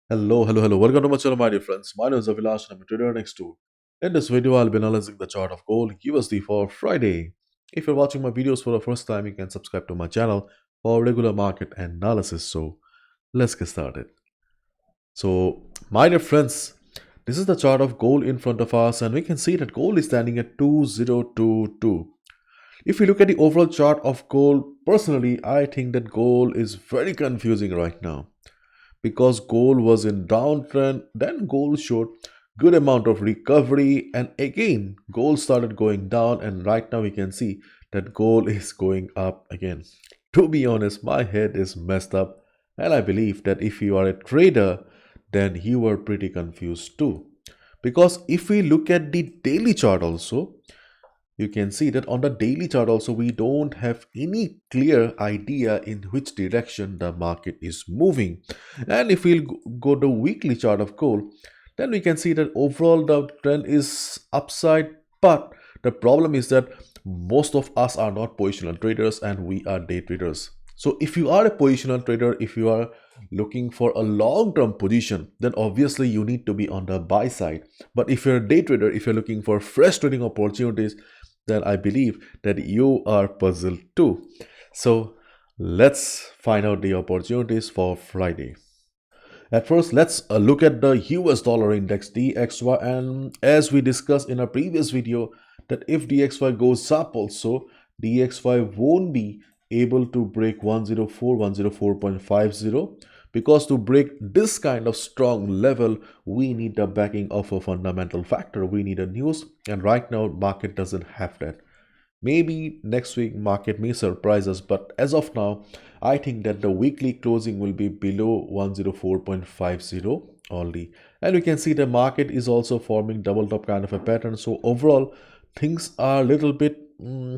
Hello. Welcome to my channel, my dear friends. My name is Avilash and I'm a trader next to. In this video, I'll be analyzing the chart of gold USD for Friday. If you're watching my videos for the first time, you can subscribe to my channel for regular market analysis. So let's get started. So, my dear friends, this is the chart of gold in front of us, and we can see that gold is standing at 2022. If you look at the overall chart of gold, personally, I think that gold is very confusing right now because gold was in downtrend, then gold showed good amount of recovery, and again gold started going down, and right now we can see that gold is going up again. To be honest, my head is messed up, and I believe that if you are a trader, then you are pretty confused too, because if we look at the daily chart also, you can see that on the daily chart also we don't have any clear idea in which direction the market is moving. And if we'll go to weekly chart of gold, then we can see that overall the trend is upside, but the problem is that most of us are not positional traders and we are day traders. So if you are a positional trader, if you are looking for a long-term position, then obviously you need to be on the buy side. But if you're a day trader, if you're looking for fresh trading opportunities, then I believe that you are puzzled too. So let's find out the opportunities for Friday. At first, let's look at the US dollar index DXY, and as we discussed in a previous video, that if DXY goes up also, DXY won't be able to break 104.50, because to break this kind of strong level we need the backing of a fundamental factor, we need a news, and right now market doesn't have that. Maybe next week market may surprise us, but as of now, I think that the weekly closing will be below 104.50 only. And we can see the market is also forming double top kind of a pattern. So overall, things are a little bit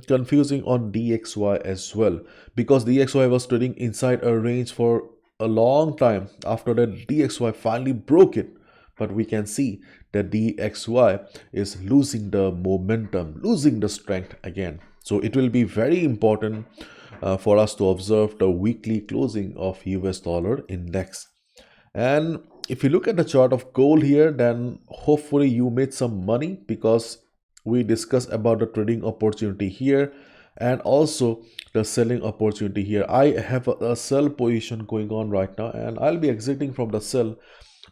confusing on DXY as well, because DXY was trading inside a range for a long time. After that, DXY finally broke it, but we can see that DXY is losing the momentum, losing the strength again. So it will be very important for us to observe the weekly closing of US dollar index. And if you look at the chart of gold here, then hopefully you made some money, because we discussed about the trading opportunity here and also the selling opportunity here. I have a sell position going on right now, and I'll be exiting from the sell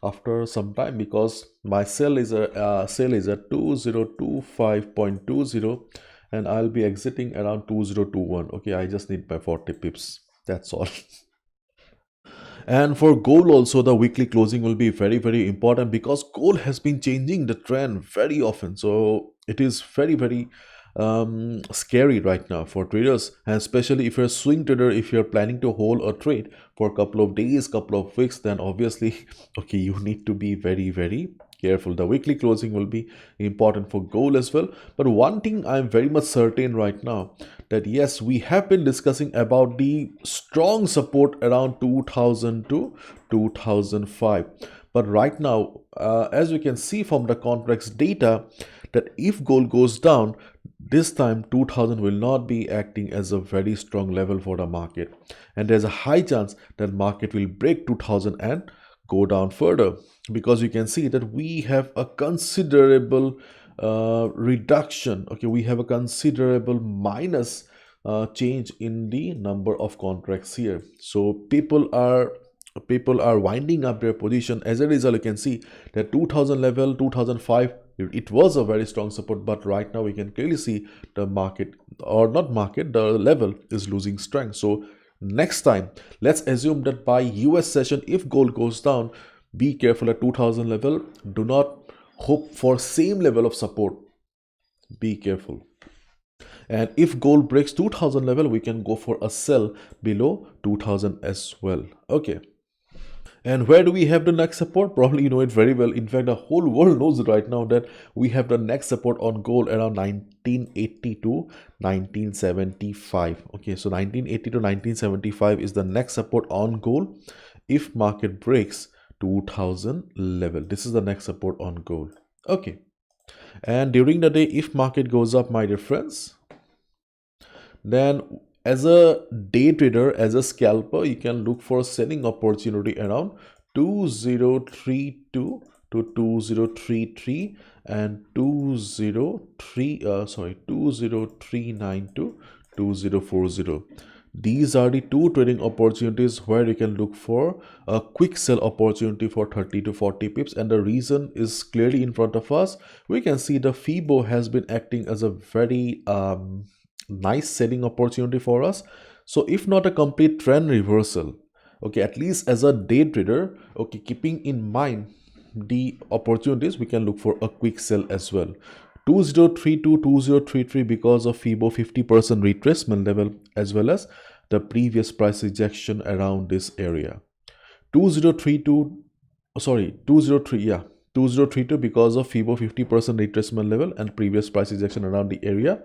after some time, because my sell is at 2025.20, and I'll be exiting around 2021. Okay, I just need my 40 pips, that's all. And for gold also, the weekly closing will be very important, because gold has been changing the trend very often. So it is very scary right now for traders, and especially if you're a swing trader, if you're planning to hold a trade for a couple of days, couple of weeks, then obviously okay, you need to be very careful. The weekly closing will be important for gold as well. But one thing I'm very much certain right now, that yes, we have been discussing about the strong support around 2000 to 2005, but right now, as we can see from the contracts data, that if gold goes down, this time 2000 will not be acting as a very strong level for the market, and there's a high chance that market will break 2000 and go down further, because you can see that we have a considerable reduction. Okay, we have a considerable minus change in the number of contracts here. So people are winding up their position. As a result, you can see that 2000 level, 2005, it was a very strong support, but right now we can clearly see the market, or not market, the level is losing strength. So next time, let's assume that by US session, if gold goes down, be careful at 2000 level. Do not hope for same level of support, be careful. And if gold breaks 2000 level, we can go for a sell below 2000 as well. Okay, and where do we have the next support? Probably you know it very well. In fact, the whole world knows right now that we have the next support on gold around 1980 to 1975. Okay, so 1980 to 1975 is the next support on gold. If market breaks 2000 level, this is the next support on gold. Okay, and during the day, if market goes up, my dear friends, then as a day trader, as a scalper, you can look for a selling opportunity around 2032 to 2033 and 2039 to 2040. These are the two trading opportunities where you can look for a quick sell opportunity for 30 to 40 pips, and the reason is clearly in front of us. We can see the FIBO has been acting as a very nice selling opportunity for us. So if not a complete trend reversal, okay, at least as a day trader, okay, keeping in mind the opportunities, we can look for a quick sell as well. 2032 2033 because of FIBO 50% retracement level, as well as the previous price rejection around this area. 2032, sorry, 203, yeah, 2032 because of FIBO 50% retracement level and previous price rejection around the area.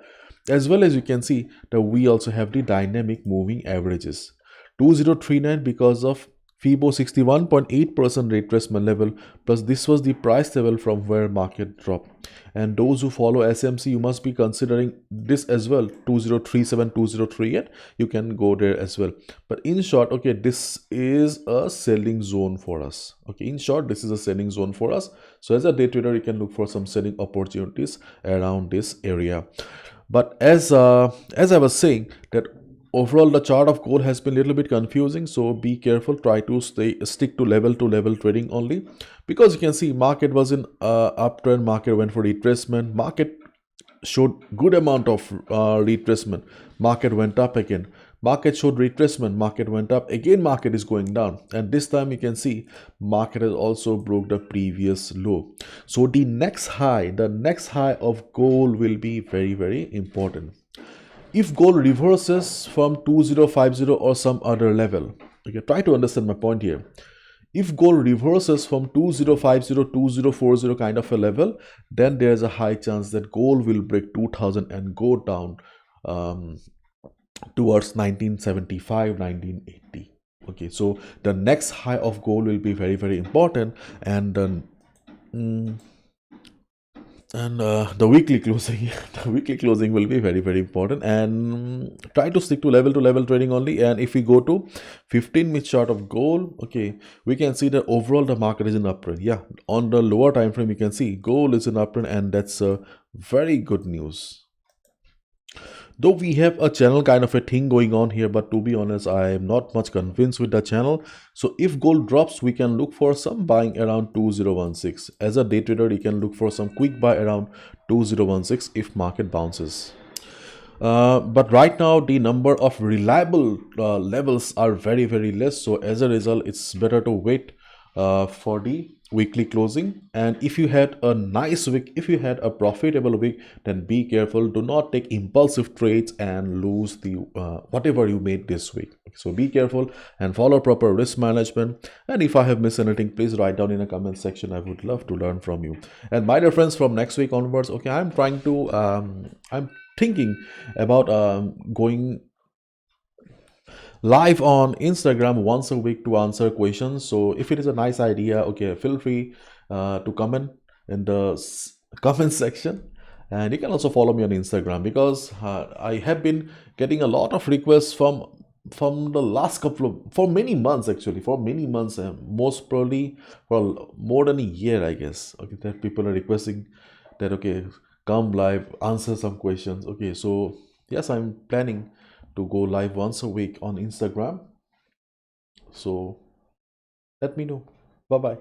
As well as you can see that we also have the dynamic moving averages. 2039 because of FIBO 61.8% retracement level, plus this was the price level from where market dropped. And those who follow SMC, you must be considering this as well. 2037 2038, you can go there as well. But in short, okay, this is a selling zone for us. Okay, in short, this is a selling zone for us. So as a day trader, you can look for some selling opportunities around this area. But as I was saying that overall the chart of gold has been a little bit confusing, so be careful. Try to stick to level trading only, because you can see market was in uptrend, market went for retracement, market showed good amount of retracement, market went up again, market showed retracement, market went up again, market is going down, and this time you can see market has also broke the previous low. So the next high of gold will be very important. If gold reverses from 2050 or some other level, okay, try to understand my point here. If gold reverses from 2050 2040 kind of a level, then there's a high chance that gold will break 2000 and go down towards 1975 1980. Okay, so the next high of gold will be very important. And mm, the weekly closing the weekly closing will be very important, and try to stick to level trading only. And if we go to 15-minute chart of gold, okay, we can see that overall the market is in uptrend. Yeah, on the lower time frame you can see gold is in uptrend, and that's a very good news. Though we have a channel kind of a thing going on here, but to be honest, I am not much convinced with the channel. So if gold drops, we can look for some buying around 2016. As a day trader, you can look for some quick buy around 2016 if market bounces. But right now the number of reliable levels are very less, so as a result it's better to wait for the weekly closing. And if you had a nice week, if you had a profitable week, then be careful, do not take impulsive trades and lose the whatever you made this week. So be careful and follow proper risk management. And if I have missed anything, please write down in the comment section. I would love to learn from you. And my dear friends, from next week onwards, okay, I'm trying to I'm thinking about going live on Instagram once a week to answer questions. So if it is a nice idea, okay, feel free to comment in the comment section. And you can also follow me on Instagram, because I have been getting a lot of requests from the last couple of, for many months, actually for many months, most probably for more than a year, I guess. Okay, that people are requesting that, okay, come live, answer some questions. Okay, so yes, I'm planning to go live once a week on Instagram. So let me know. Bye bye.